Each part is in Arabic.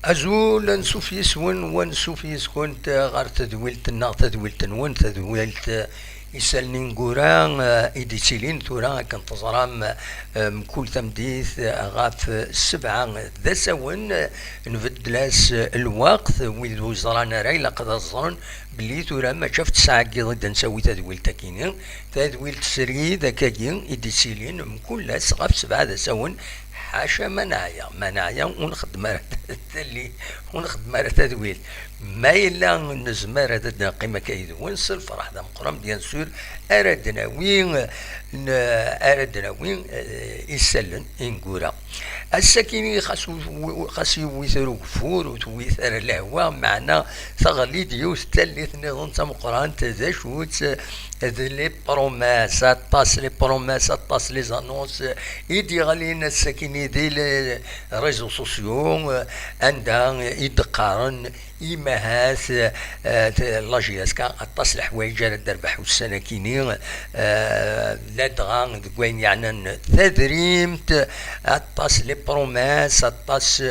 أزول نسوف يسون ونسوف يسكن غير تدويلت النار تدويلت نون تدويلت يسالني نقورا إيديتيلين ثورا كنت تزرام كل تمديث غاف السبعة ذا سون نبدلاس الوقت ويدو زرانا راي لقد الظن بلي ثورا ما شفت ساعة ضد نسوي تدويلت كينين تدويلت سري ذاكاين إيديتيلين مكل غاف سبعة ذا سون حاشا منايا ونخدم اللي ونخدم تدويل ما إلا نزمر هذا قيمة كيد ونصل فرح ذا مقرم بيان سور أردنا وين يسلن إنقورا السكيني خاصو ويثرو كفور وتويثر الهوا معنا ثغلي ديوس تلث نظام تمقران تزاشوت لي بروماس طاس لي بروماس طاس لي زانونس يدي غالينا السكيني دي ريزو سوسيو عندها يدقارن إيماهات لاجياس كان أطاس الحوايج على الدربح والسناكيني لا دغان وين يعني تدريمت أطاس لي بروماس أطاس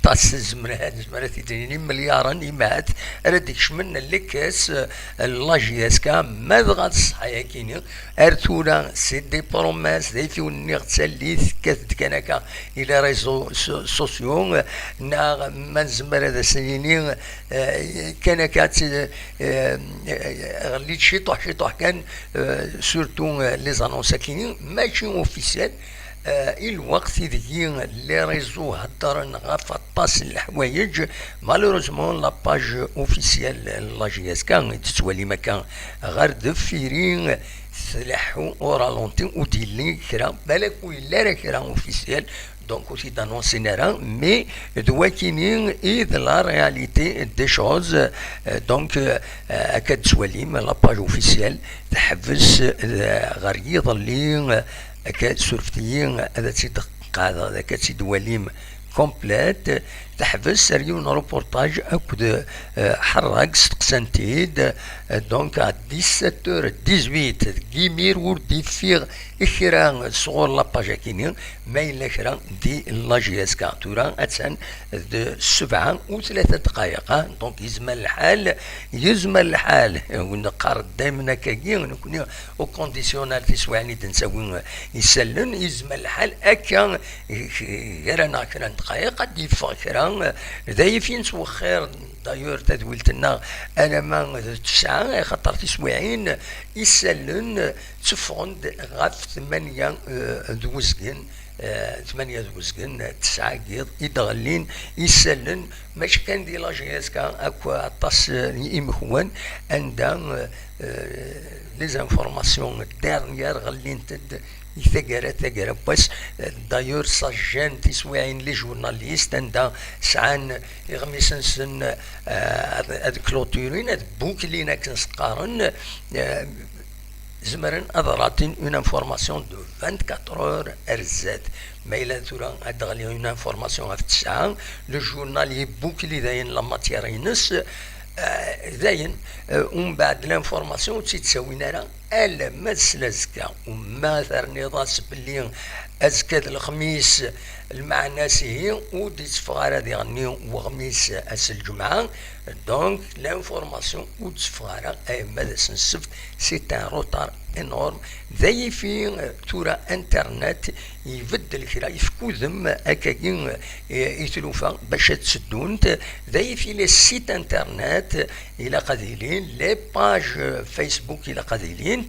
طاس زمرات يديني مليارا إيمات رديك شمن اللي كاس لاجياس كان ما دغا الصحايا كيني ارتولا سي دي بروماس دي في ونيغ تسليث كاثد كانكا الى ريزو سوسيو نا من زمر هذا سنيني كانكا غليت شي طوح كان سورتو لي زانونس كيني ماشي اوفيسيال الوقت ذي لي ريزو هدرن غاف طاس الحوايج مالوروزمون لاباج اوفيسيال لاجياس كان تتولي مكان غير دفيرين سلاحو اورالونتي وديلي كرا بالك ولا راه كرا اوفيسيال دونك aussi d'annoncer نرا مي دوا كاينين إذ لا رياليتي دي شوز دونك أكاد تولي لاباج اوفيسيال تحفز غير يظلي أكاد سورفتيين هذا تيدق هذا أكاد تيدواليم كومبليت تحبس سريون روبورتاج أكد حراق ستقسنتيد دونك 17h18 كيمير وردي فيغ إخران صغور لاباجا كينين ما إلا إخران دي لاجياس كاتورا أتسان دو 7 و3 دقائق دونك يزمل الحال ونقار دايما كاين نكون او كونديسيونال تسواني تنسوي يسلن يزمل الحال أكا غير كران دقائق قد يفغ كران ذاي فين سو خير دايور تدويلتنا انا ما تسعة خاطر تسويعين يسلن تفوند غاف 8 دوزكن 8 دوزكن 9 قيض يدغلين يسلن ماش كان دي لاجياس كان اكو طاس يمخوان عندها لي زانفورماسيون ديرنيير غلين تد ثقرة بس دايور صجان تسويعين لي جورناليست عندها سعان يغمسن سن هاد كلوتورين هاد بوك لينا كنسقارن زمرن أضراتين اون انفورماسيون دو 24 اور ارزات ما إلا تورا أدغلي اون انفورماسيون في 9 لو جورنال يبوك لي داين لا ماتيير ينس داين ومن بعد لانفورماسيون تساوينا راه الا ما سلازكا وما ثرني ضاس بلي ازكاد الخميس المعناسي ودي تفغار هذه غني وغميس اس الجمعه دونك لانفورماسيون وتفغار اي ماذا سنسفت سي ان روتار انورم ذي في تورا انترنت يبدل كرا يفكوذم هكاكين يتلوفا باش تسدون ذي في لي سيت انترنت الى قذيلين لي باج فيسبوك الى قذيلين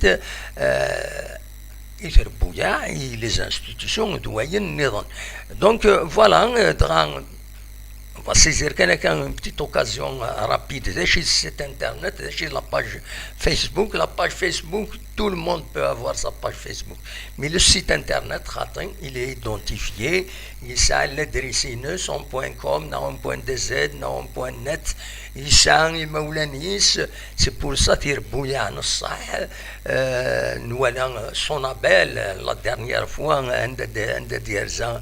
يتربو يا لي انستيتيسيون دوين النظام دونك فوالا دغان سيزير كان بتيت اوكازيون رابيد داشي السيت انترنت داشي لاباج فيسبوك tout le monde peut avoir sa page Facebook. Mais le site internet, il est identifié. Il s'est l'adresse son.com, .dz, .net. Il s'est Moulanis. C'est pour ça qu'il y a nous avons son appel la dernière fois, un de Dierzan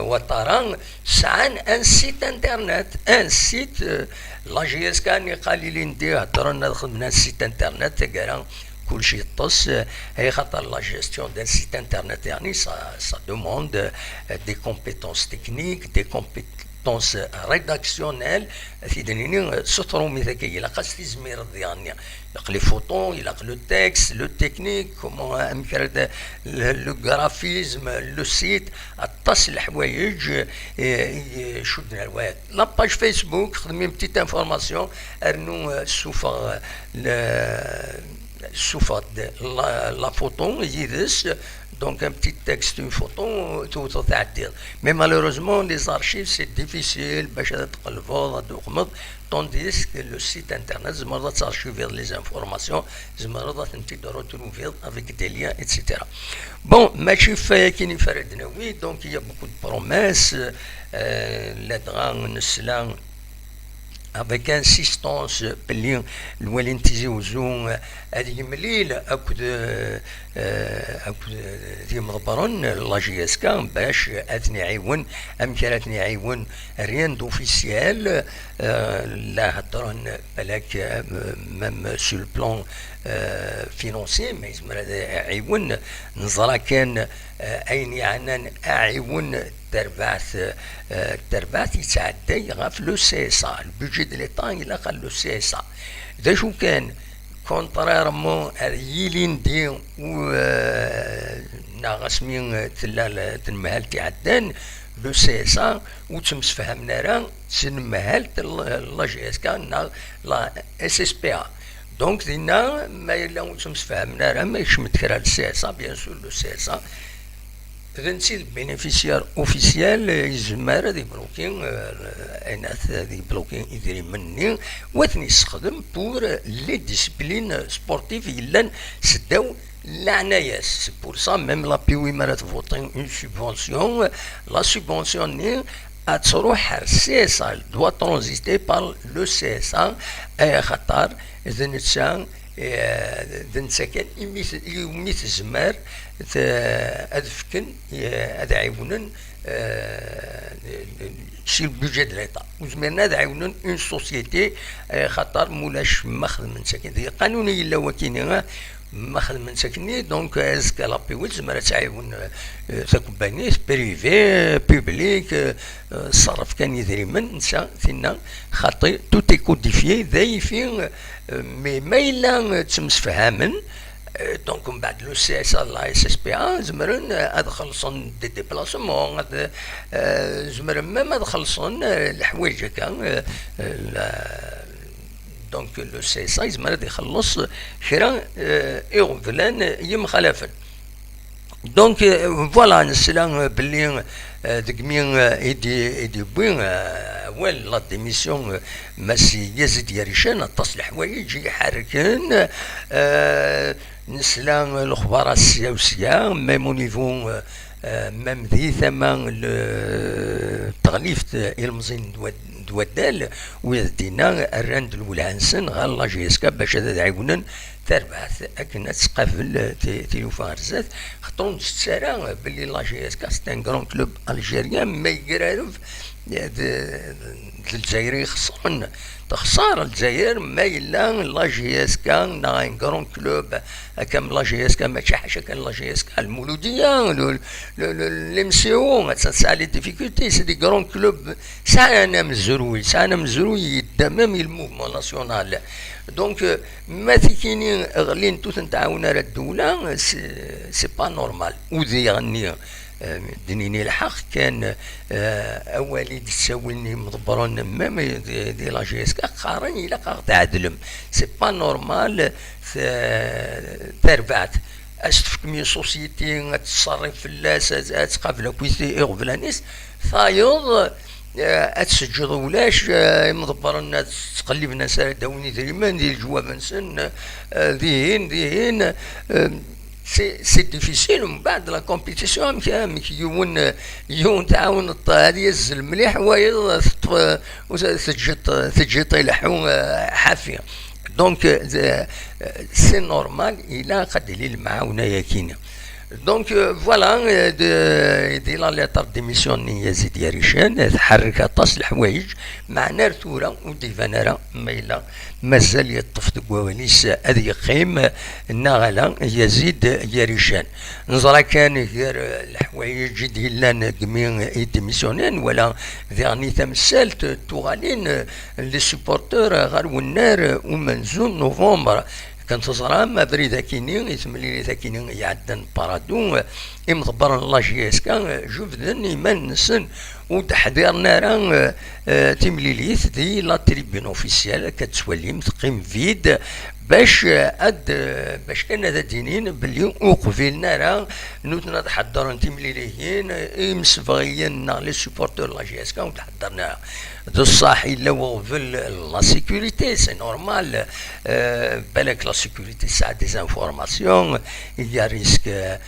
Ouattaran. C'est un site internet. Un site, la GSK, un site internet, كل شيء يطص هي خاطر لا جيستيون دان سيت انترنت يعني ça demande des compétences techniques des assistance rédactionnelle تيدنيني سطرو مثاكي لا قاس تزمير ديالنا يلاق لي فوتون يلاق لو تكست لو تكنيك كومون امكر لو غرافيزم لو سيت اطاس الحوايج شدنا الواد لا باج فيسبوك خدمي بتيت انفورماسيون ارنو سوفا sous la photo يدس donc un petit texte une photo tout تعدل mais malheureusement les archives c'est difficile باش تقلبوا تقمض tandis que le site internet زمرض تارشيفير les informations زمرض انت retrouver avec des liens etc bon ماشي كاين فرد نووي donc il y a beaucoup de promesses لا دغا نسلان avec insistance باللي الوالين تيزوزو هذه مليل اكد دي مضبرون لا جي اس كا باش اثني عيون امكانتني عيون ريان دوفيسيال لا هضرن بالك ميم سو البلان فينونسي ما يزمر عيون نظرا كان اين يعني عيون التربات يتعدى غاف لو سي اس ا البودجي دو ليطا الى قال لو سي اس ا اذا شو كان كونتريرمون يلين دي و ناغسمين تلال تنمهال تعدان لو سي اس ا وتمس فهمنا راه تنمهال لا جي اس كا لا اس اس بي ا دونك دينا ما الا تمس فهمنا راه ما يشمت كرا السي اس ا بيان سور لو سي اس ا غنسي البينيفيسيار اوفيسيال يزمر دي بلوكين اناث دي بلوكين يدير مني وثني يستخدم بور لي ديسيبلين سبورتيف يلان سداو l'ANAS. C'est pour ça même la POI مرات voter une subvention. La subvention à تروح CSA doit transiter par le CSA خطر إذا نتسان دنسكن يميت الزمار أدفكن أدعيونن شي البودجي دو ليطا وزمرنا دعيونن اون سوسيتي خطر مولاش ماخذ من سكن دي قانوني الا وكيني ماخذ من سكني دونك ازكا لابيول زمرا تعاون تكومباني بريفي بوبليك الصرف كان يدري من نسا فينا خاطي تو تي كوديفيي ذايفين مي ما الا تمسفهامن دونك من بعد لو سي اس لا اس اس بي ا زمرن هاد خلصن دي ديبلاسمون هاد زمرن ما هاد خلصن الحوايج هكا دونك لو سي اس اي زمرن يخلص كرا ايغفلان يمخالفن دونك فوالا نسلان بلي دقمين ايدي بوين اول لا ديميسيون ماشي يزيد يريشان اتصل حوايج يحركن نسلان الاخبار السياسيه ميم نيفو ميم ذي ثمن التغليف المزين دوادال ويدينا الرند الولانسن غير لا جي اس كا باش هذا عيونا تربح اكن تسقافل تيلوفا رزات خطون تسارا باللي لا جي اس كا سي ان كرون كلوب الجيريان ما يقرارف الجزائري خسرن تخسر الجزائر ما الا لا جي اس كا ان كرون كلوب كم لا جي اس كا ماشي حاجه كان لا جي اس كا المولوديه لي مسيو تسع لي ديفيكولتي سي دي كرون كلوب ساعه مزروي يدمم الموفمون ناسيونال دونك ما تكيني غلين توت نتعاون على الدوله سي با نورمال وذي غني دنيني الحق كان اولي تساولني مضبرون مام دي لا جي اس كا قارن الى قا تعدلم سي با نورمال تربعت اشتفك مي سوسيتي تصرف في اللاس تقابل كويسي اغفلانيس ثايض اتسجل ولاش مضبر الناس تقلب الناس داوني دريمان ديال الجواب نسن ذهين سي ديفيسيل ومن بعد لا كومبيتيسيون يون تعاون هذه المليح ويض تجي يلحو حافيه دونك سي نورمال الى قد لي المعاونه ياكينه دونك فوالا دي لا ليتر ديميسيون يزيد يريشان تحرك طاس الحوايج مع نار ثورة وديفان راه ما مازال يطف دكواليس هذه قيم النغلا يزيد يريشان نزرا كان غير الحوايج ديالنا كمين ديميسيونين ولا ذاني تمثال توغالين لي سوبورتور غير والنار ومنزون نوفمبر كانت زرام بريد كيني يتملي ذاكيني يعدن بارادو يمضبر الله جيسكا جوفدن يمان نسن وتحضيرنا راه تمليليت دي لا تريبون اوفيسيال كتسوليم تقيم فيد باش كان هذا دينين باللي وقفلنا راه نوتنا تحضروا تمليليين مسفغيين لي سوبورتور لا جيسكا وتحضرنا دو الصح الا وغفل لا سيكوريتي سي نورمال بالك لا سيكوريتي ساعة دي زانفورماسيون يا ريسك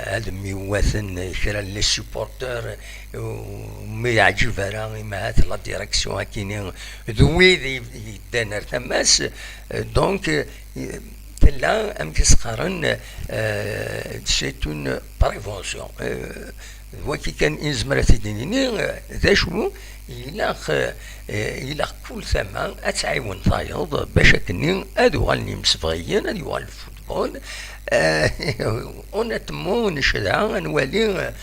هذا ميواثن كرا لي سوبورتور وما يعجب راه ما هات لا ديريكسيون كاينين ذوي يدانر تماس دونك تلا ام كيسقارن سي اون بريفونسيون وكي كان إنزمرة دينيني ذا شو إلا كل ثمان أتعاون ثايض باش كني أدو غالني مسفغيين أدو غال الفوتبول ونتمو نشدع نولي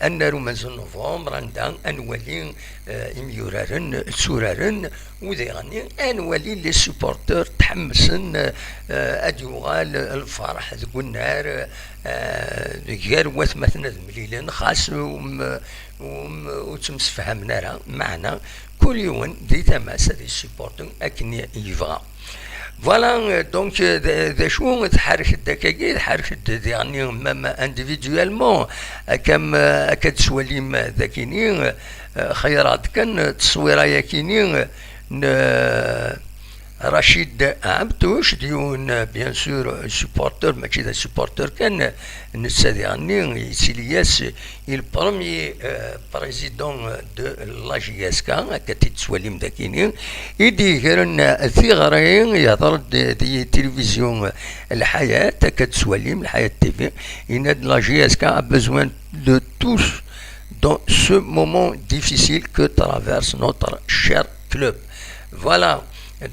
أن رومانز نوفمبر عندها أنولي إميورارن سورارن وذيغني أنولي لي سوبورتور تحمسن أديوغال الفرح ذو النهار غير واث مثلا مليلين خاص وتمسفهمنا راه معنا كل يوم دي تماس دي سوبورتور أكني يبغى فوالا دونك ذا شو تحرك الدكاكي تحرك يعني ماما انديفيدوالمون كم كتسوليم ذاكينين خيرات كان تصويره ياكينين رشيد عبدوش ديون بيان سور سوبورتور ماشي ذا سوبورتور كان نسادياني سيلياس البروميي بريزيدون دو لا جياسكا كتي تسوليم داكينين يدي غيرنا ثيغرين يهضر دي تلفزيون الحياة كتسوليم الحياة تيفي إن لا جياسكا a besoin de tous dans ce moment difficile que traverse notre cher club. Voilà.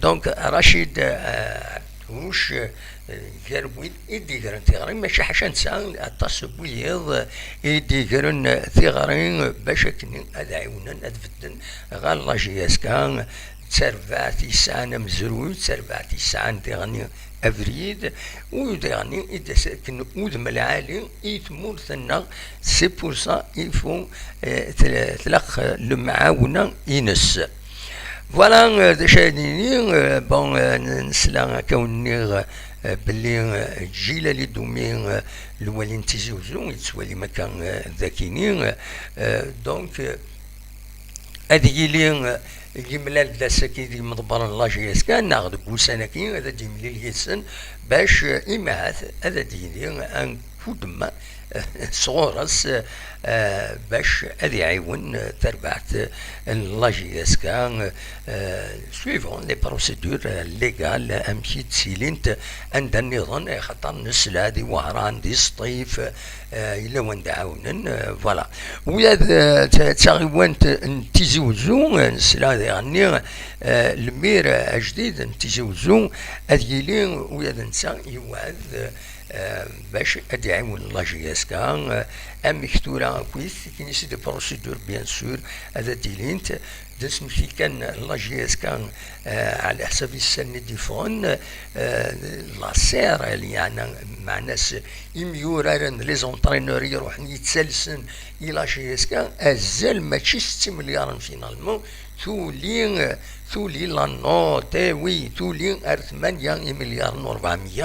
دونك رشيد عبدوش غيروين يدي غيرن ثيغرين ماشي حاجه نسى التصوير يدي غيرن ثيغرين باش كني ادعونا ادفدن غير لا جياسكا تسربعتي ساعه مزروي تسربعتي ساعه تغني افريد ودغني اذا كن ودم العالي يتمورثنا سي بور سا يفو تلق المعاونه ينس فوالا دشاديني بون نسلا كوني باللي جيلالي دومين الوالين تيزوزو يتسوالي مكان ذاكيني دونك هذه لي يملال داسكي دي مضبر الله جيسكا ناخذ بوسانكين هذا دي ملي يسن باش إماث هذا ديني ان كودما صغورس باش هذه عيون تربعت لاجيسكا سويفون لي بروسيدور ليغال امشي تسيلينت عند النظام خاطر نسلا دي وهران دي سطيف الا وين دعاونن فوالا ويا تاغيوان تيزوزو نسلا يعني المير جديد تيزوزو هذيلي ويا نسا يوعد باش ادعمون لا جياسكا ام كثورة كويس كاين دي بروسيدور بيان سور هذا ديلينت دسم في كان لا جياسكا على حسب السن ديفون لا سير يعني مع ناس يميورارن لي زونطرينور يروحن يتسلسن الى جياسكا ازال ماشي 6 مليار فينالمون ثولي لا نوت وي ثولي 8 مليار و400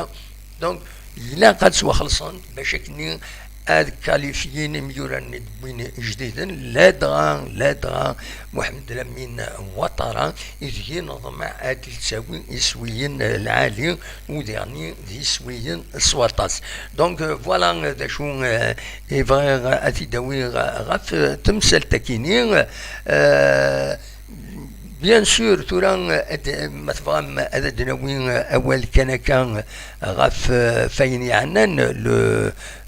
دونك إلا قد سوا خلصان باش كني هاد كاليفيين ميوران بين جديدا لا دغا محمد لمين وطرا يجي نظم عاد تساوي يسويين العالي وديرني دي يسويين السواطاس دونك فوالا دا شو يبغي اتي داوي غاف تمثال تاكيني بيان سور تورا مثلا هذا دناوين اول كان غاف فين يعنان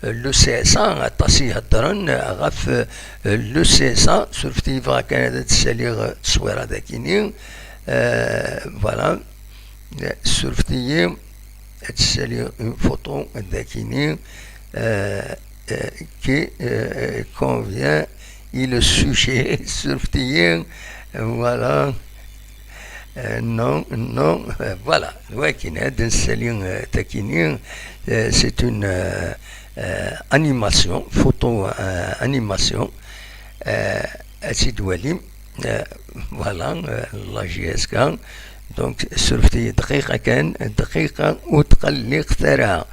لو سي اس طاسي هضرن غاف لو سي اس سورفتي فا كان هذا تسالي تصوير هذاكيني فوالا سورفتي تسالي اون فوتو هذاكيني qui convient et le sujet surftien voilà non voilà c'est une animation photo animation voilà la GSK donc surftي دقيقة وتقلي اختراع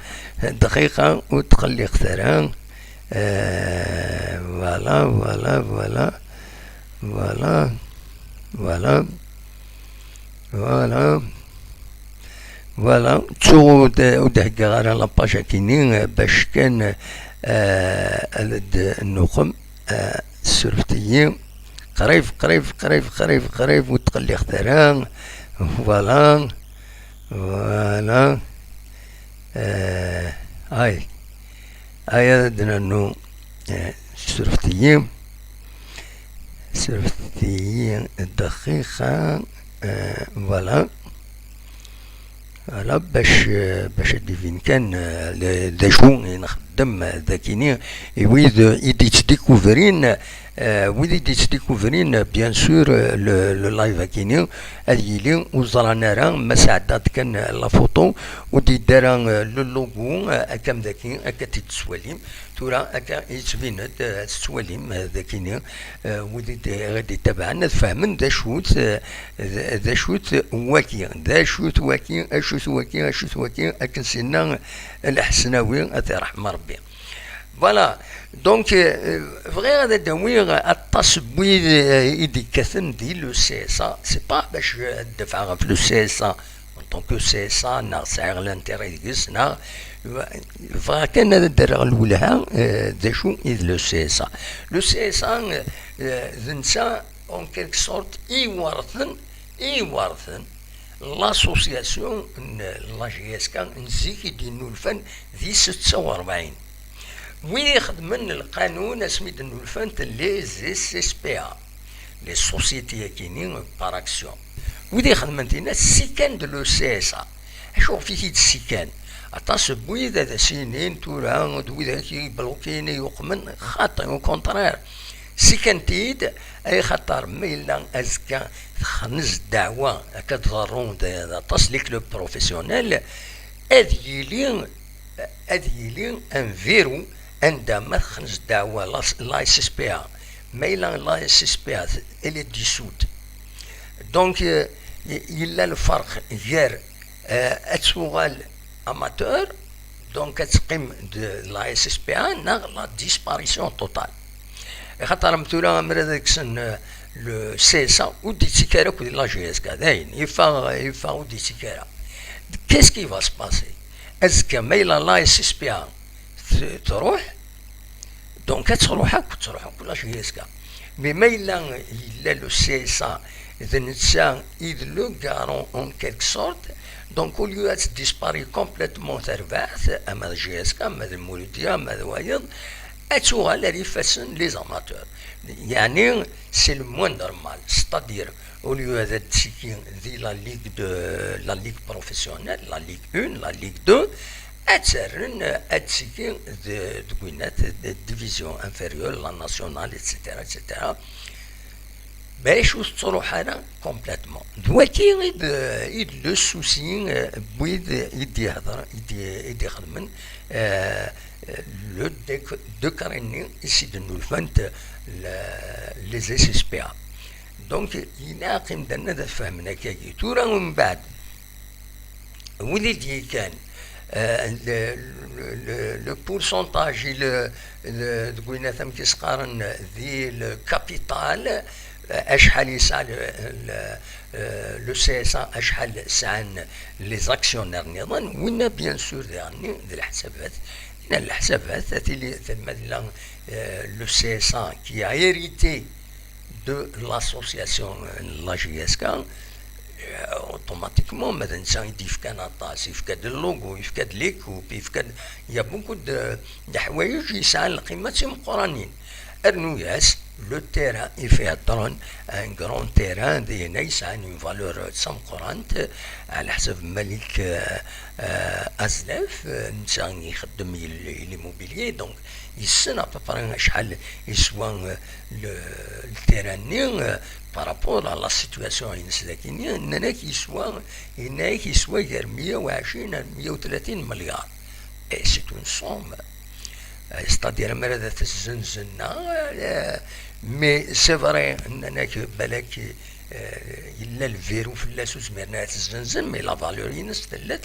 دقيقة وتقلي اختراع فوالا تعود ودهكا على لاباج كيني باش كان النخم السرفتيين قريب وتقلي اختراع فوالا هاي عندنا انه سرفتيين دقيقة فوالا باش ديفين كان داشو نخدم ذاكيني ويد يدي تديكوفرين بيان سور لو لايف كيني هذيلي وزرانا راه ما ساعدات كان لا فوتو ودي دارا لو لوغو كام ذاكي هكا تتسواليم تورا هكا يتبين السواليم ذاكيني ودي غادي تبعنا فهمن ذا شوت واكي اشوت واكي هكا سينا الحسناوي الله يرحم ربي فوالا دونك فغي غادا داوي التصوير يدي كثن دي لو سي اس سي با باش دفع في لو سي اس دونك سي اس نا سايغ لانتيري ديس نا فكان درغ الاولها دا شو اذ لو سي اس لو سي اس ذنسا اون كيلك سورت يورثن لاسوسياسيون لا جي اس كا نزيكي دينو الفن ذي 46 وين يخدمن القانون اسميت انو الفنت لي اس اس بي ا لي سوسيتي كاينين بار اكسيون وين يخدمن تينا السكان دو لو سي اس ا شوف فيه السكان عطاس بويدا ذا سنين تورا دويدا كي بلوكيني يقمن خاطئ او كونترير سكنتيد اي خطر ميلا ازكا خنز دعوه كتضرون تصليك لو بروفيسيونيل اذيلين ان فيرو عندما خنز دعوه لا اس اس بي ا ميلا لا اس اس بي ا الي ديسوت دونك يلا الفرق غير اتسوغال اماتور دونك تقيم لا اس اس بي ا لا ديسباريسيون توتال خاطر مثلا مرادك سن لو سي اس ودي تيكارا كودي لا جي اس كا داين يفا ودي تيكارا كيس كي فا سباسي ازكا ميلا لا اس اس بي ا تروح دونك تروح لا جي اس كا مي ميلا يلا لو سي اس اذا نتسا اذ لو غارون اون كيلك سورت دونك او ليو ات ديسباري كومبليتمون ترباث اما جي اس كا اما المولوديه اما وايض اتوغال لي فاسن لي زاماتور يعني سي لو موان نورمال ستادير au lieu d'être تسيكين ذي لا ليغ بروفيسيونيل لا ليغ 1 لا ليغ 2 اتسرن اتسيكين دوينات ديفيزيون انفيريور لا ناسيونال اتسيتيرا باش تروح انا كومبليتمون دلوقتي يد لو سوسي بويد يدي خدمن le déclaré ici de nous les SSPA. Donc il a قيم دنا ذا فهمنا كي تورا ومن بعد وليدي كان لو بورسونتاج تقولنا ثم كيسقارن ذي الكابيتال اشحال يسعى لو سي اس اشحال سعان لي زاكسيونير نظام وين بيان سور يعني ذي الحسابات الحسابات اللي ثم لو سي اس كي a hérité de l'association la JSK, automatiquement مثلا الانسان يفقد اطاس، يفقد اللوغو، يفقد ليكوب، يفقد يا بوكو د حوايج يسعى لقيمتهم قرانيين. ارنوياس لو تيران يفيه درون ان كرون تيران دي نايس عن اون فالور تسام قرانت على حسب ملك ازلاف انسان يخدم لي موبيليي دونك يسن ابري شحال يسوى التيراني بارابور على لا سيتواسيون اللي نسلاكيني اننا كيسوا غير 120 130 مليار. اي سي اون سوم ستادير مرة تزنزنا مي سي فري اننا بالك الا الفيرو فلاس وزمرنا تزنزن مي لا فالور ينس تلا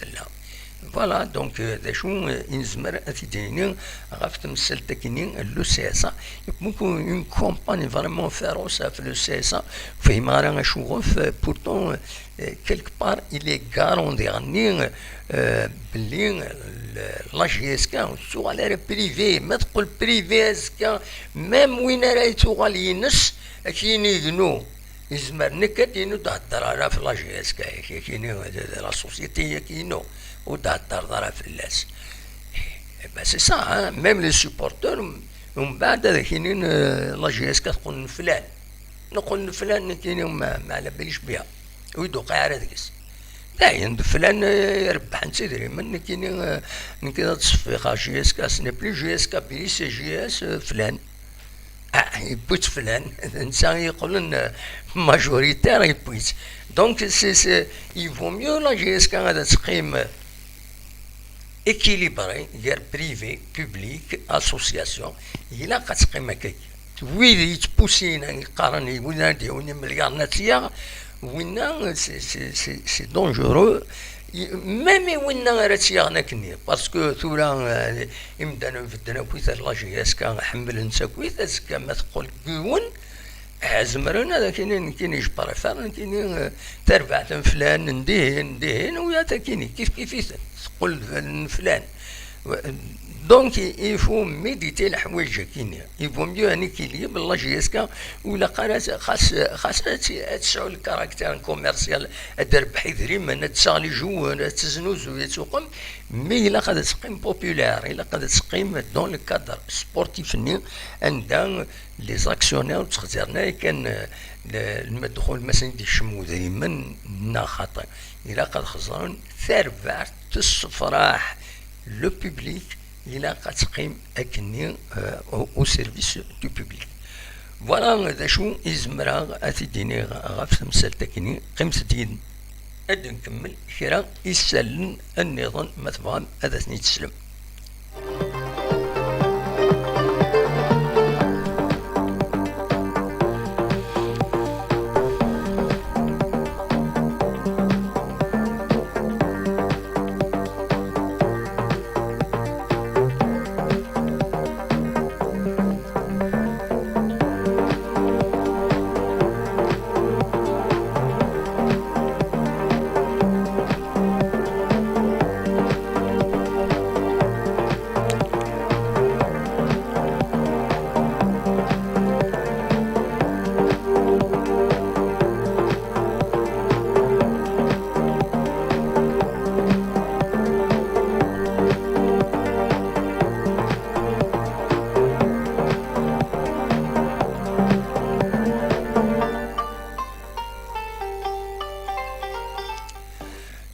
فوالا دونك ذا شو ينزمر اتيديني غاف تمثل تكيني لو سي اس ا ممكن اون كومباني فريمون فيروس في لو سي اس ا في مارا شوغوف بورتون كيلك بار الي غاروندي غني بلي لا جي اس كا شغل بريفي ما تقول بريفي اسكا ميم وين راهي تغال ينس كاين يذنو يزمر نكت ينو تهدر على في لا جي اس كا كاين لا سوسيتي كاينو وتهدر ضرا في الناس. با سي سا ميم لي سوبورتور ومن بعد كاينين لا جي اس كا تقول فلان نقول فلان كاينين ما على باليش بها ويدوق على ديكس باين فلان يربح نسيدري من كاين كذا تصفيق جي اس كا سني بلي جي اس كا بلي سي جي اس فلان يبوت فلان الانسان يقول لنا ماجوريتير يبوت دونك سي يفو ميو لا جي اس كا غادا تقيم équilibré غير بريفي بوبليك اسوسياسيون الا كتقيم هكاك ويلي يتبوسينا يقارن وين ديوني مليار ناتيا وين سي دونجورو ميم وين راه تيغنا كني باسكو ثورا يمدانا نفدنا كويث لا جي اس كا حمل نسا كويث كما تقول كيون عزمرنا كاين يجبر فعلا كاين تربع فلان ندهن ويا كاين كيف تقول فلان دونك يفو ميديتي الحوايج كاين يفو ميو ان اكيليب لا جي اس كا ولا قناه خاص تسعو الكاركتير كوميرسيال تربح يدري تسالي جو تزنوزو يتوقم مي الا قد تقيم بوبولار الا قد تقيم دون الكادر سبورتيف ني عندها لي زاكسيونير تخزرنا كان المدخول مثلا دي الشمو دائما نا خطا الا قد خزرون ثربع تصفراح لو بوبليك إلا قد تقيم أكني أو سيرفيس دو بوبليك. فوالا هذا شو إزمرا أتديني غاف تمثال تكني قيمة دين أد نكمل كرا يسلن النظام مثلا هذا ثني تسلم.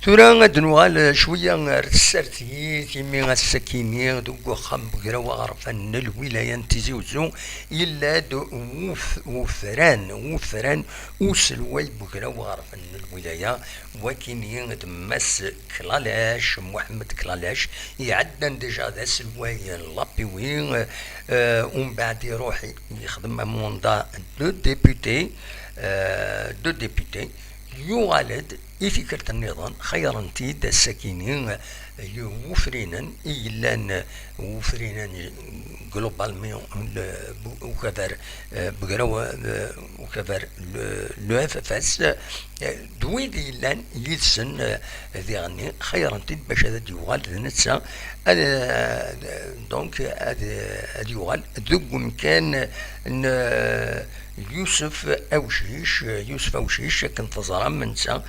ثورا غاد نوال شويه رسالتي تيمي السكيني دوك خم بقرا وغرفان الولايه تيزيوزو الا دو وفران وسلوي بقرا وغرفان الولايه وكاين تماس كلالاش محمد كلالاش يعدن ديجا ذا سلوي لابيوي ومن بعد يروح يخدم موندا دو ديبوتي يوالد فكرة النظام خيرا تيد الساكنين يوفرينا إلا وفرينا جلوبالمون وكذا بقراوة وكذا لو اف اف اس دويد إلا يلسن ذي خيرا تيد باش هذا يوغال نتسا دونك هذا يوغال ذوق مكان يوسف أوشيش كنت تزرع منسا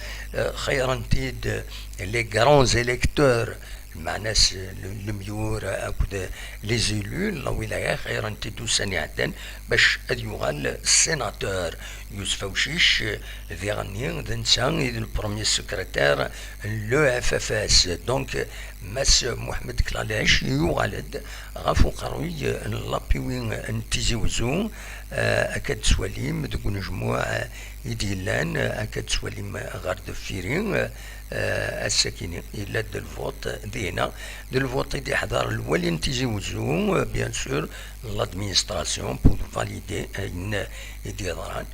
خيرا تيد لي غران زيليكتور مع ناس الميور أكد لي زيلو الولاية خيرا تيدو سني عدن باش أد يغال السيناتور يوسف أوشيش ذي غني ذنسا البروميير سكرتير لو اف اف اس دونك ماس محمد كلالاش يغالد غافو قروي لابيوين انتيزي وزو أكاد سواليم دقو نجموع يديلان أكاد سواليم غارد فيرين الساكنين إلا الفوت دينا الفوت دي حضار الولي انتيزي وزو بيان سور لادمينستراسيون بور فاليدي ان يديران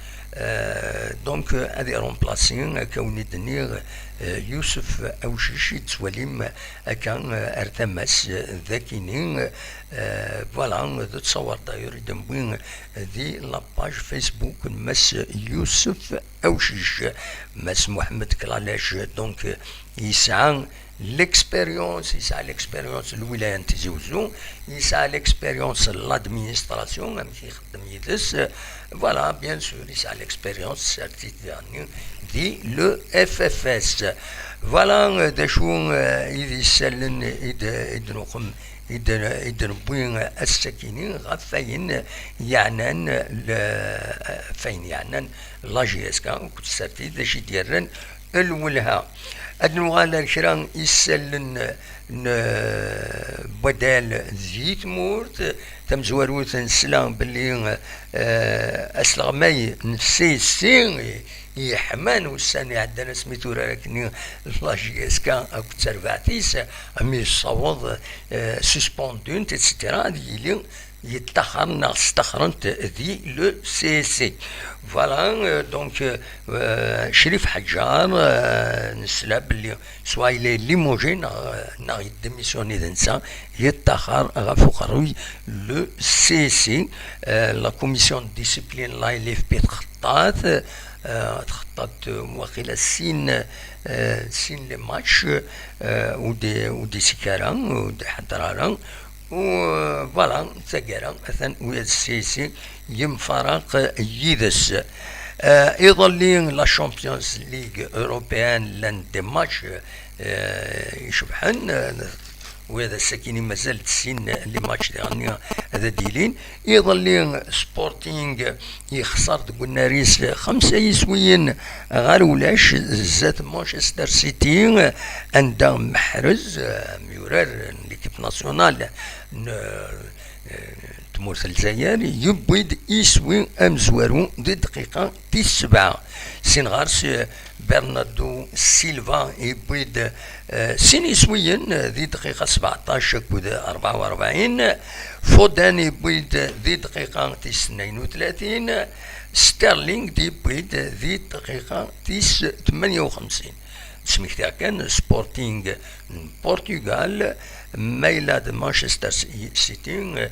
دونك هذه رومبلاسين كوني دنيغ يوسف أوشيشي تسواليم كان ارتمس ذاكينين فوالا تصور داير دموين ذي لاباج فيسبوك مس يوسف أوشيش مس محمد كلالاش دونك يسعى l'expérience الولاية نتيجي وزو يسعى l'expérience l'administration même كي يخدم يدس فوالا بيان سور يسعى l'expérience سيرتيفياني دي لو اف اف اس فوالا داشو إذا يسالن إذا يدربون الساكنين غفاين يعنان فين يعنان لاجي اسكا وكنت سارتي داش يديرن الولها أدنوغالا الكرام يسالن بدال زيت مورت تمزوروت نسلام باللي أسلغماي نسيسين يحمان والسنة عندنا سميتو راكني لاجي اسكا أكو تسرفاتيس أمي الصوض سسبوندون تتسترا ديالي يتخرنا استخرنت ذي لو سي سي فوالا دونك شريف حجار نسلا بلي سوا إلي ليموجي نا يدميسيوني دنسا يتخر غفو قروي لو سي سي لا كوميسيون ديسيبلين لا يليف بي تخطط وقيل سين لي ماتش ودي سكاران ودي حضراران وفوالا تسكرا مثلا ويا السيسي يمفرق يدس يظل لا شامبيونز ليغ اوروبيان لان دي ماتش يشبحن وهذا الساكيني مازال تسين لي ماتش ديالنا هذا ديلين يظل سبورتينغ يخسر قلنا ريس 5 يسويين غير ولاش زاد مانشستر سيتي عندها محرز ميورر ليكيب ناسيونال تمورث الجزائر يبيد يسوي امزوارو دي دقيقه 7 سين غارس برناردو سيلفا يبيد سين يسويين ذي دقيقة 17 كود 44 فودان يبيد ذي دقيقة 32 ستيرلينغ يبيد ذي دقيقة 58 سميك تاع كان سبورتينغ البرتغال مايلاد مانشستر سيتي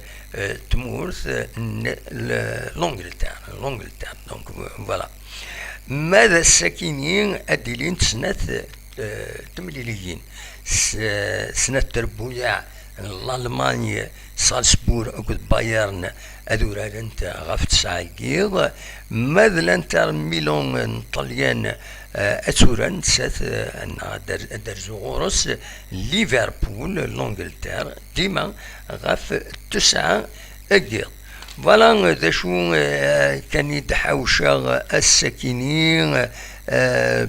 تمورث لونجلتير دونك فوالا ماذا الساكنين أديلين سنة تمليليين سنة تربويا الألمانيا سالسبور أكد بايرن أدورا لنت غاف 9 كيض ماذا لنتر ميلون طليان أتوران سات درزو غورس ليفربول لونجلتير ديما غاف 9 كيض فوالا ذا شو كان يدحوشا الساكنين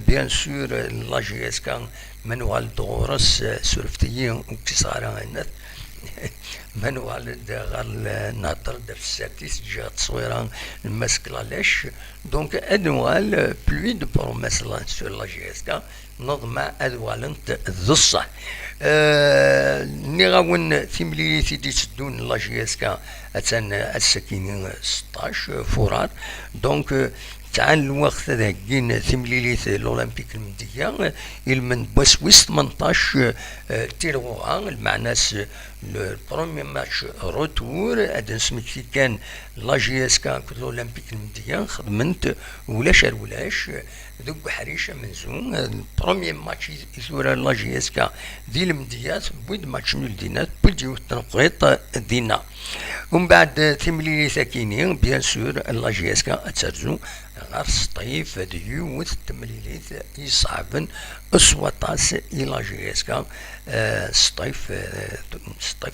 بيان سور لاجي اسكان منوال دغورس سورفتيين وكسارا الناس منوال غال نهضر في الساتيس جا تصويران الماسك لاش دونك ادوال بلوي دو بروميس لان سور لاجي اسكان نظمع ادوالنت الصح نغاون ثمليتي دي تدون لاجي اسكا اتان الساكنين 16 فرات دونك تعال الوقت هذا كين ثمليليت الأولمبيك المندية المن بوسويس 18 تيروغا المعناس البرومي ماتش روتور هذا نسميت كان لا جي اس كا الأولمبيك المندية خدمت ولاش ذوك حريشة منزون البرومي ماتش يثور لا جي اس كا دي المنديات بويد ماتش نول دينات بويد التنقيط دينا ومن بعد ثمليلي ثاكيني بيان سور لا جي اس كا اتسرزو غير سطيف ديوث تمليليت يصعبن اسوطاس الى جي اس كا سطيف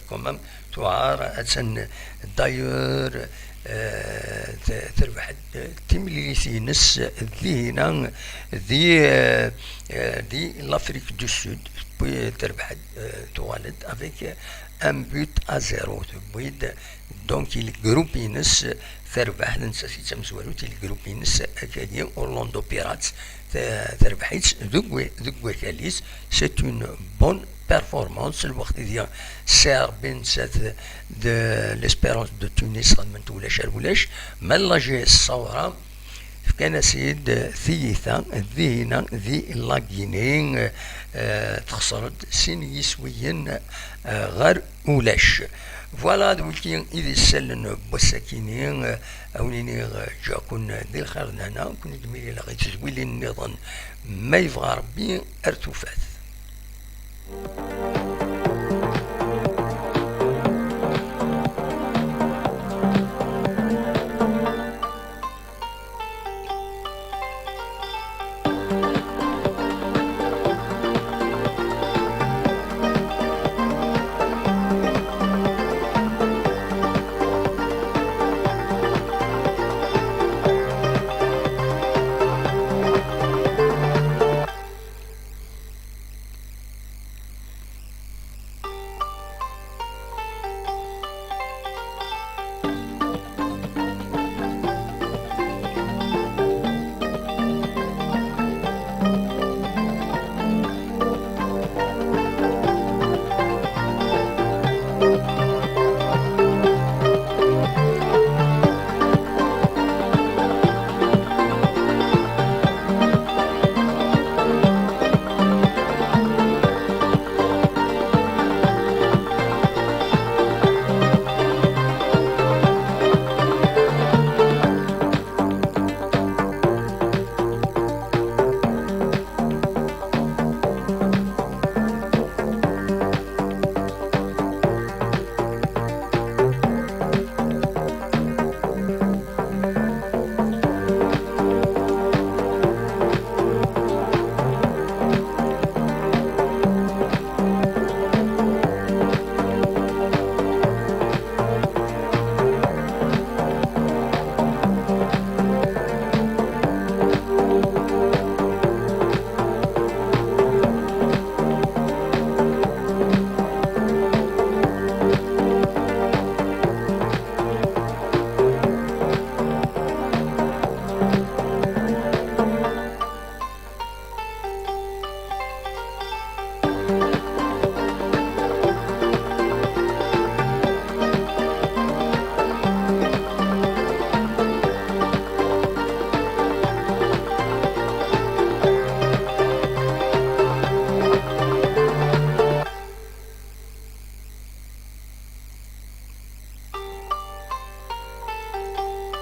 كومام توعار اتسن دايور تربح تمليليثينس ذينا دي لافريك دو سود تربح توالد افيك ان بوت ا زيرو بويد دونك الجروبينس تربح نساسي تمزوالو الجروبينس اكاديا اورلاندو بيراتس تربحيت ذوك كاليس سي اون بون بيرفورمانس الوقت ديال سير بين سات دو ليسبيرونس دو تونس خدمت ولاش مال لا جي الصورة كان سيد ثيثا ذينا ذي لاكينين تخسرت سين يسويين غير ولاش فوالا دوكي إذا سلن بوساكينين أوليني جا كنا ذي الخير هنا كنا دميلي لغاية تزويل النظام ما يبغى ربي ارتفات.